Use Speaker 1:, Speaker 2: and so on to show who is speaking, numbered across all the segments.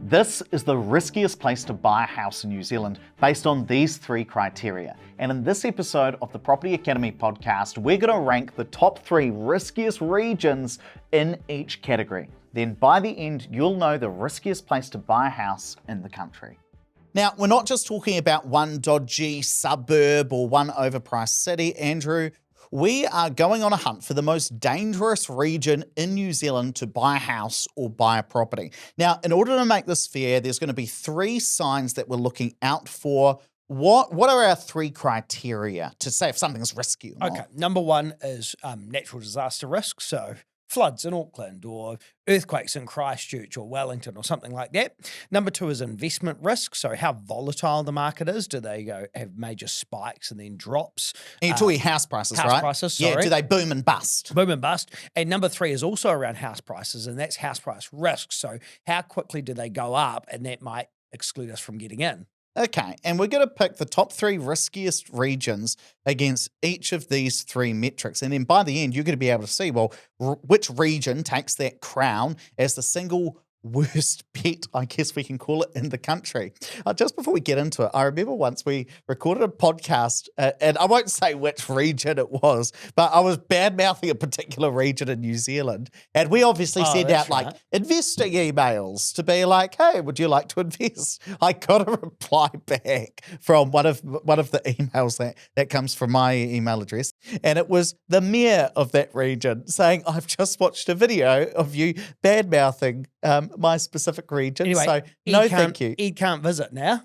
Speaker 1: This is the riskiest place to buy a house in New Zealand based on these 3 criteria. And in this episode of the Property Academy podcast, we're going to rank the top 3 riskiest regions in each category. Then by the end, you'll know the riskiest place to buy a house in the country. Now, we're not just talking about one dodgy suburb or one overpriced city, Andrew. We are going on a hunt for the most dangerous region in New Zealand to buy a house or buy a property. Now, in order to make this fair, there's going to be 3 signs that we're looking out for. What are our 3 criteria to say if something's risky or not?
Speaker 2: Okay, number 1 is natural disaster risk, so floods in Auckland or earthquakes in Christchurch or Wellington or something like that. Number 2 is investment risk, so how volatile the market is. Do they have major spikes and then drops?
Speaker 1: And you're talking house prices, right?
Speaker 2: House prices, sorry.
Speaker 1: Yeah, do they boom and bust?
Speaker 2: Boom and bust. And number 3 is also around house prices, and that's house price risk. So how quickly do they go up, and that might exclude us from getting in.
Speaker 1: Okay, and we're going to pick the top 3 riskiest regions against each of these 3 metrics. And then by the end, you're going to be able to see, well, which region takes that crown as the single worst bet, I guess we can call it, in the country. Just before we get into it, I remember once we recorded a podcast, and I won't say which region it was, but I was bad-mouthing a particular region in New Zealand, and we obviously sent out like investing emails to be like, hey, would you like to invest? I got a reply back from one of the emails that comes from my email address, and it was the mayor of that region saying, I've just watched a video of you bad-mouthing my specific region.
Speaker 2: Anyway,
Speaker 1: so no, thank you.
Speaker 2: Ed can't visit now.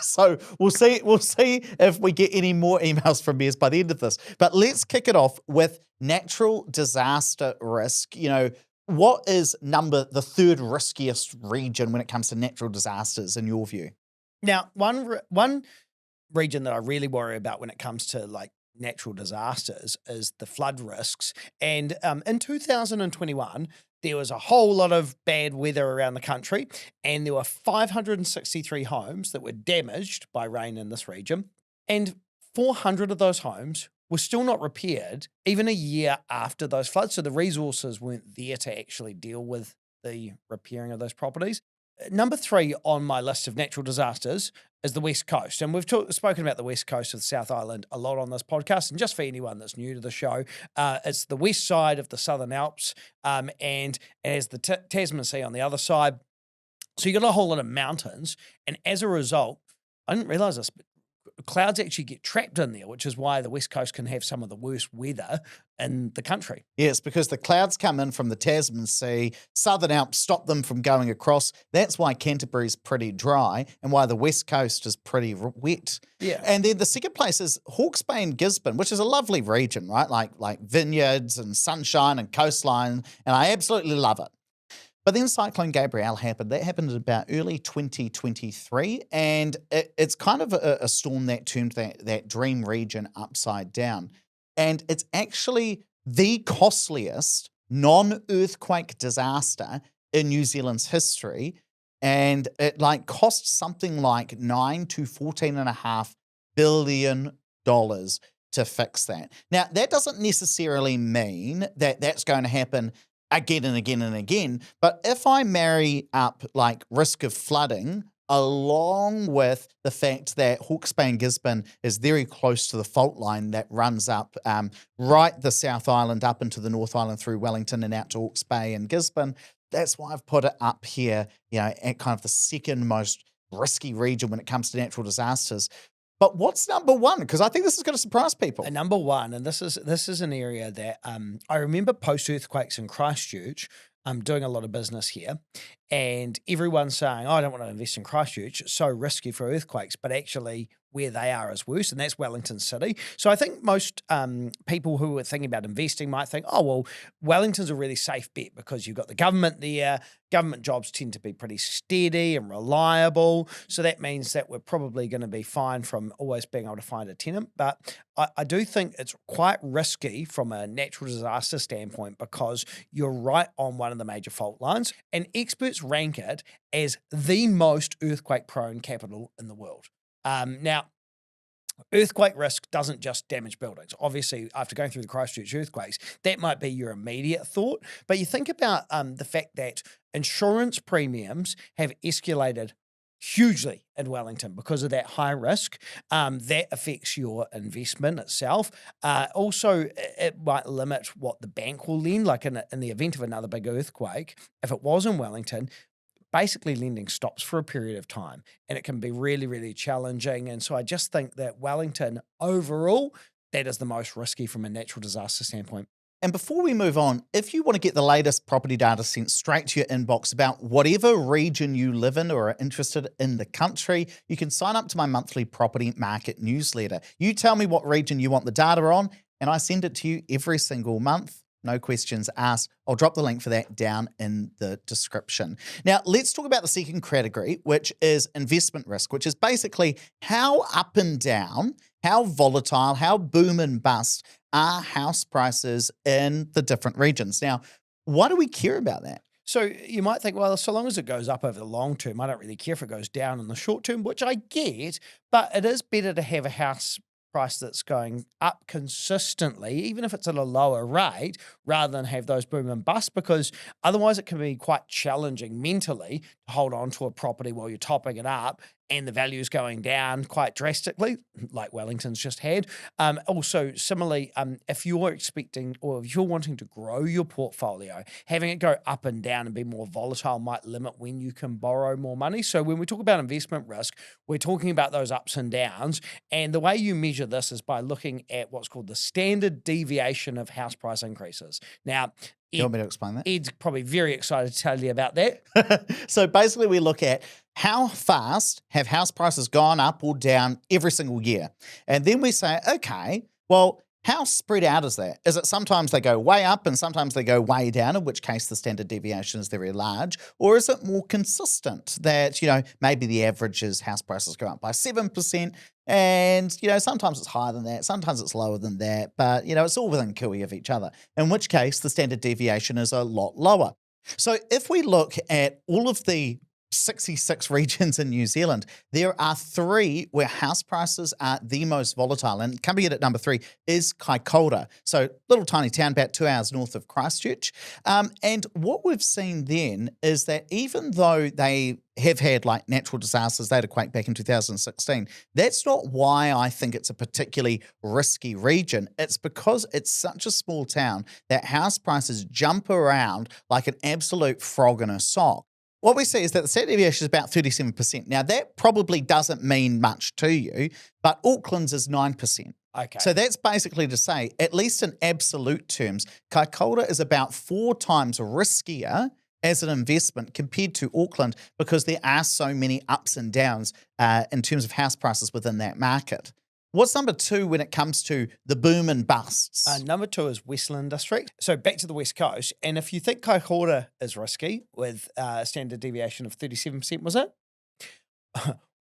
Speaker 1: So we'll see if we get any more emails from mayors by the end of this. But let's kick it off with natural disaster risk. You know, what is the 3rd riskiest region when it comes to natural disasters in your view?
Speaker 2: Now, one region that I really worry about when it comes to like natural disasters is the flood risks. And in 2021, there was a whole lot of bad weather around the country, and there were 563 homes that were damaged by rain in this region, and 400 of those homes were still not repaired even a year after those floods. So the resources weren't there to actually deal with the repairing of those properties. Number 3 on my list of natural disasters is the West Coast. And we've spoken about the West Coast of the South Island a lot on this podcast. And just for anyone that's new to the show, it's the west side of the Southern Alps, and as the Tasman Sea on the other side. So you got a whole lot of mountains. And as a result, I didn't realize this, but clouds actually get trapped in there, which is why the West Coast can have some of the worst weather in the country.
Speaker 1: Yes, because the clouds come in from the Tasman Sea, Southern Alps stop them from going across. That's why Canterbury's pretty dry and why the West Coast is pretty wet.
Speaker 2: Yeah.
Speaker 1: And then the second place is Hawke's Bay and Gisborne, which is a lovely region, right? Like vineyards and sunshine and coastline, and I absolutely love it. But then Cyclone Gabrielle happened. That happened in about early 2023, and it's kind of a storm that turned that dream region upside down. And it's actually the costliest non-earthquake disaster in New Zealand's history, and it cost something like $9 to $14.5 billion to fix that. Now, that doesn't necessarily mean that that's going to happen again and again and again. But if I marry up risk of flooding along with the fact that Hawke's Bay and Gisborne is very close to the fault line that runs up right the South Island up into the North Island through Wellington and out to Hawke's Bay and Gisborne, that's why I've put it up here, at kind of the second most risky region when it comes to natural disasters. But what's number 1? Because I think this is going to surprise people.
Speaker 2: Number 1, and this is an area that I remember post-earthquakes in Christchurch, doing a lot of business here, and everyone's saying, I don't want to invest in Christchurch, it's so risky for earthquakes, but actually where they are is worse, and that's Wellington City. So I think most people who are thinking about investing might think, oh, well, Wellington's a really safe bet because you've got the government there. Government jobs tend to be pretty steady and reliable. So that means that we're probably going to be fine from always being able to find a tenant. But I do think it's quite risky from a natural disaster standpoint because you're right on one of the major fault lines. And experts rank it as the most earthquake-prone capital in the world. Now, earthquake risk doesn't just damage buildings. Obviously, after going through the Christchurch earthquakes, that might be your immediate thought. But you think about the fact that insurance premiums have escalated hugely in Wellington because of that high risk. That affects your investment itself. Also, it might limit what the bank will lend, like in the event of another big earthquake. If it was in Wellington, basically lending stops for a period of time, and it can be really, really challenging. And so I just think that Wellington overall, that is the most risky from a natural disaster standpoint.
Speaker 1: And before we move on, if you want to get the latest property data sent straight to your inbox about whatever region you live in or are interested in the country, you can sign up to my monthly property market newsletter. You tell me what region you want the data on, and I send it to you every single month. No questions asked. I'll drop the link for that down in the description. Now, let's talk about the second category, which is investment risk, which is basically how up and down, how volatile, how boom and bust are house prices in the different regions. Now, why do we care about that?
Speaker 2: So you might think, well, so long as it goes up over the long term, I don't really care if it goes down in the short term, which I get, but it is better to have a house price that's going up consistently, even if it's at a lower rate, rather than have those boom and bust, because otherwise it can be quite challenging mentally to hold on to a property while you're topping it up and the value is going down quite drastically, like Wellington's just had. Also, similarly, if you're expecting or if you're wanting to grow your portfolio, having it go up and down and be more volatile might limit when you can borrow more money. So when we talk about investment risk, we're talking about those ups and downs. And the way you measure this is by looking at what's called the standard deviation of house price increases. Now,
Speaker 1: You want me to explain that?
Speaker 2: Ed's probably very excited to tell you about that.
Speaker 1: So basically we look at how fast have house prices gone up or down every single year. And then we say, okay, well, how spread out is that? Is it sometimes they go way up and sometimes they go way down, in which case the standard deviation is very large? Or is it more consistent that, maybe the average is house prices go up by 7% and, sometimes it's higher than that, sometimes it's lower than that, but, it's all within cooey of each other, in which case the standard deviation is a lot lower. So if we look at all of the 66 regions in New Zealand, there are 3 where house prices are the most volatile. And coming in at number 3 is Kaikoura. So little tiny town about 2 hours north of Christchurch. And what we've seen then is that even though they have had like natural disasters, they had a quake back in 2016, that's not why I think it's a particularly risky region. It's because it's such a small town that house prices jump around like an absolute frog in a sock. What we see is that the standard deviation is about 37%. Now, that probably doesn't mean much to you, but Auckland's is 9%.
Speaker 2: Okay.
Speaker 1: So that's basically to say, at least in absolute terms, Kaikoura is about 4 times riskier as an investment compared to Auckland because there are so many ups and downs in terms of house prices within that market. What's number 2 when it comes to the boom and busts?
Speaker 2: Number 2 is Westland District. So back to the West Coast. And if you think Kaikoura is risky with a standard deviation of 37%, was it?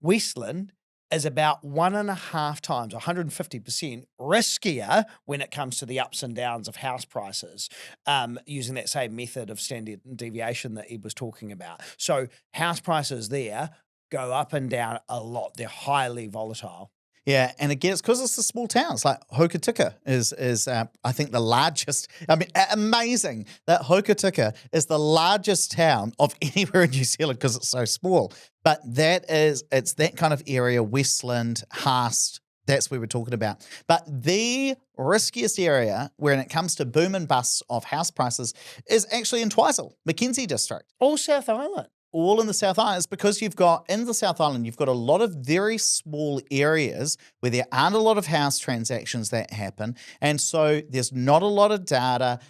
Speaker 2: Westland is about 1.5 times, 150% riskier when it comes to the ups and downs of house prices, using that same method of standard deviation that Ed was talking about. So house prices there go up and down a lot. They're highly volatile.
Speaker 1: Yeah, and again, it's because it's a small town. It's like Hokitika is I think, the largest. I mean, amazing that Hokitika is the largest town of anywhere in New Zealand because it's so small. But it's that kind of area, Westland, Haast, that's where we're talking about. But the riskiest area when it comes to boom and busts of house prices is actually in Twizel, Mackenzie District.
Speaker 2: All South Island.
Speaker 1: All in the South Island. It's because in the South Island, you've got a lot of very small areas where there aren't a lot of house transactions that happen. And so there's not a lot of data.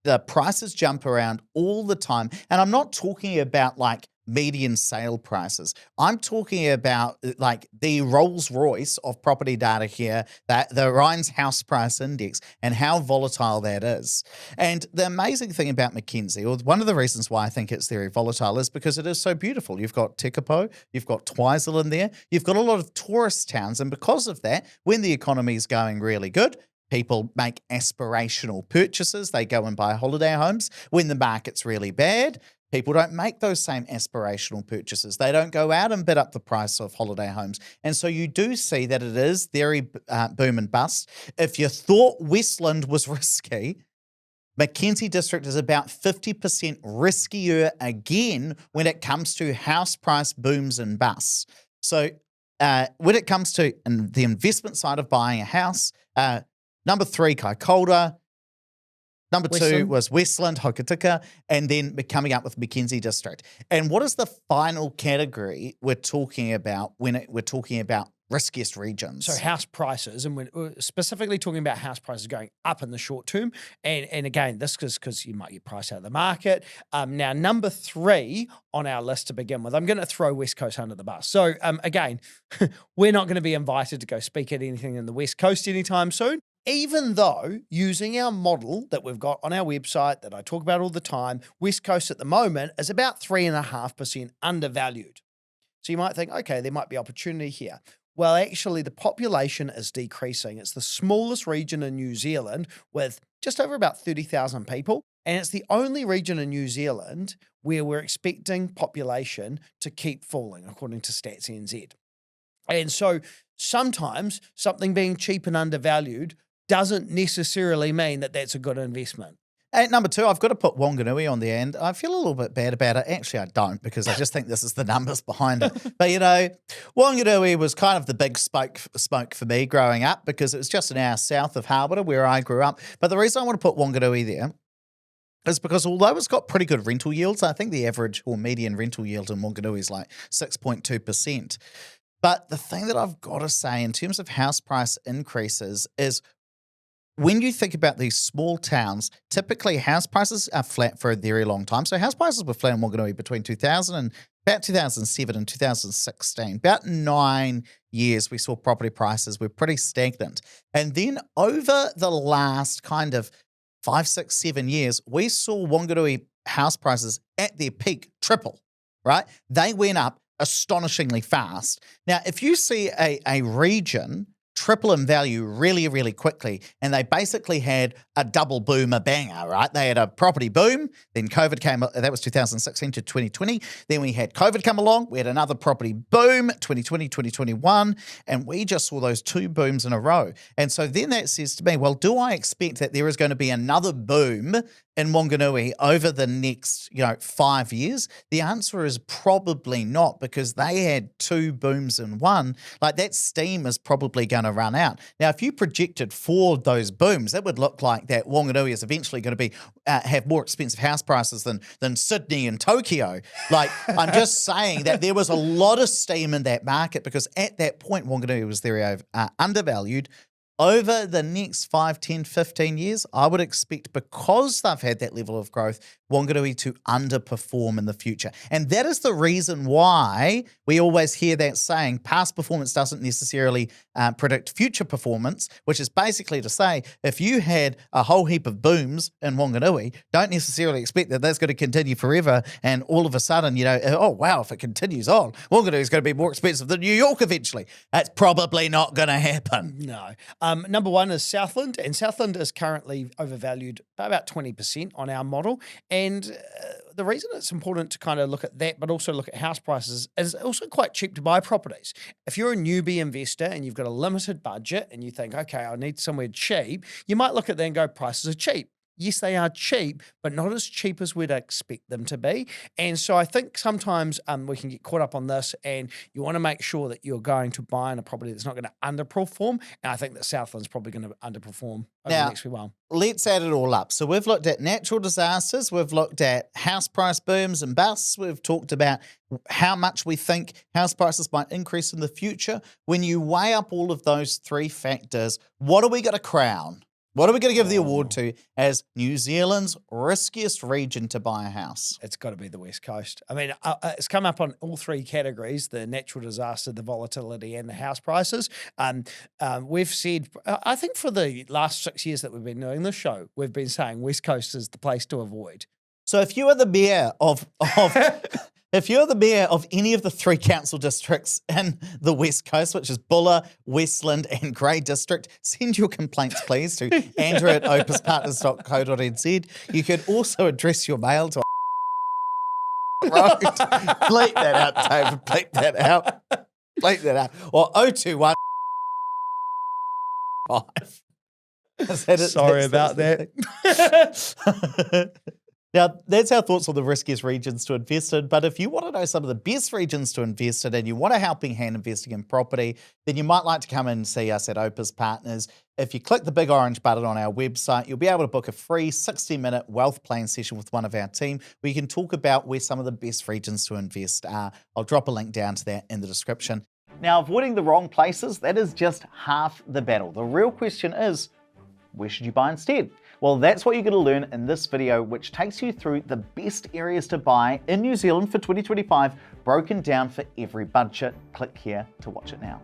Speaker 1: The prices jump around all the time. And I'm not talking about like median sale prices. I'm talking about like the Rolls Royce of property data here, that the Ryan's House Price Index, and how volatile that is. And the amazing thing about Mackenzie, or one of the reasons why I think it's very volatile, is because it is so beautiful. You've got Tekapo, you've got Twizel in there, you've got a lot of tourist towns, and because of that, when the economy is going really good, people make aspirational purchases. They go and buy holiday homes. When the market's really bad, people don't make those same aspirational purchases. They don't go out and bid up the price of holiday homes. And so you do see that it is very boom and bust. If you thought Westland was risky, Mackenzie District is about 50% riskier again when it comes to house price booms and busts. So when it comes to the investment side of buying a house, number 3, Kaikoura. Number 2 was Westland, Hokitika, and then coming up with Mackenzie District. And what is the final category we're talking about when we're talking about riskiest regions?
Speaker 2: So house prices, and we're specifically talking about house prices going up in the short term. And again, this is because you might get priced out of the market. Now, number 3 on our list to begin with, I'm going to throw West Coast under the bus. So again, we're not going to be invited to go speak at anything in the West Coast anytime soon. Even though using our model that we've got on our website that I talk about all the time, West Coast at the moment is about 3.5% undervalued. So you might think, okay, there might be opportunity here. Well, actually, the population is decreasing. It's the smallest region in New Zealand with just over about 30,000 people. And it's the only region in New Zealand where we're expecting population to keep falling, according to Stats NZ. And so sometimes something being cheap and undervalued doesn't necessarily mean that that's a good investment.
Speaker 1: At number 2, I've got to put Wanganui on the end. I feel a little bit bad about it. Actually, I don't, because I just think this is the numbers behind it. But, Wanganui was kind of the big smoke for me growing up, because it was just an hour south of Harborough where I grew up. But the reason I want to put Wanganui there is because although it's got pretty good rental yields, I think the average or median rental yield in Wanganui is like 6.2%. But the thing that I've got to say in terms of house price increases is, when you think about these small towns, typically house prices are flat for a very long time. So house prices were flat in Wanganui between 2007 and 2016. About 9 years we saw property prices were pretty stagnant. And then over the last kind of 5, 6, 7 years, we saw Wanganui house prices at their peak triple, right? They went up astonishingly fast. Now, if you see a region triple in value really, really quickly, and they basically had a double boomer banger, right? They had a property boom, then COVID came, that was 2016 to 2020. Then we had COVID come along, we had another property boom, 2020, 2021, and we just saw those 2 booms in a row. And so then that says to me, well, do I expect that there is going to be another boom in Wanganui over the next, 5 years? The answer is probably not, because they had 2 booms in one. Like, that steam is probably going to run out. Now, if you projected 4 of those booms, it would look like that Wanganui is eventually going to be have more expensive house prices than Sydney and Tokyo. Like, I'm just saying that there was a lot of steam in that market, because at that point, Wanganui was very undervalued. Over the next 5, 10, 15 years, I would expect, because they've had that level of growth, Wanganui to underperform in the future. And that is the reason why we always hear that saying, past performance doesn't necessarily predict future performance, which is basically to say, if you had a whole heap of booms in Wanganui, don't necessarily expect that that's going to continue forever. And all of a sudden, oh, wow, if it continues on, Wanganui is going to be more expensive than New York eventually. That's probably not going to happen.
Speaker 2: No. Number 1 is Southland, and Southland is currently overvalued by about 20% on our model. And the reason it's important to kind of look at that, but also look at house prices, is also quite cheap to buy properties. If you're a newbie investor and you've got a limited budget and you think, okay, I need somewhere cheap, you might look at that and go, prices are cheap. Yes, they are cheap, but not as cheap as we'd expect them to be. And so I think sometimes we can get caught up on this, and you want to make sure that you're going to buy in a property that's not going to underperform. And I think that Southland's probably going to underperform over the next few while.
Speaker 1: Let's add it all up. So we've looked at natural disasters, we've looked at house price booms and busts, we've talked about how much we think house prices might increase in the future. When you weigh up all of those 3 factors, what are we going to crown? What are we going to give the award to as New Zealand's riskiest region to buy a house?
Speaker 2: It's got to be the West Coast. I mean, it's come up on all 3 categories: the natural disaster, the volatility, and the house prices. We've said, I think for the last 6 years that we've been doing this show, we've been saying West Coast is the place to avoid.
Speaker 1: So if you are the mayor of if you're the mayor of any of the 3 council districts in the West Coast, which is Buller, Westland and Grey District, send your complaints, please, to andrew@opuspartners.co.nz. You can also address your mail to Road. Bleep that out, David. Bleep that out. Bleep that out. Or 021 5.
Speaker 2: Sorry about that.
Speaker 1: Now, that's our thoughts on the riskiest regions to invest in. But if you want to know some of the best regions to invest in and you want a helping hand investing in property, then you might like to come and see us at Opus Partners. If you click the big orange button on our website, you'll be able to book a free 60-minute wealth plan session with one of our team where you can talk about where some of the best regions to invest are. I'll drop a link down to that in the description. Now, avoiding the wrong places, that is just half the battle. The real question is, where should you buy instead? Well, that's what you're going to learn in this video, which takes you through the best areas to buy in New Zealand for 2025, broken down for every budget. Click here to watch it now.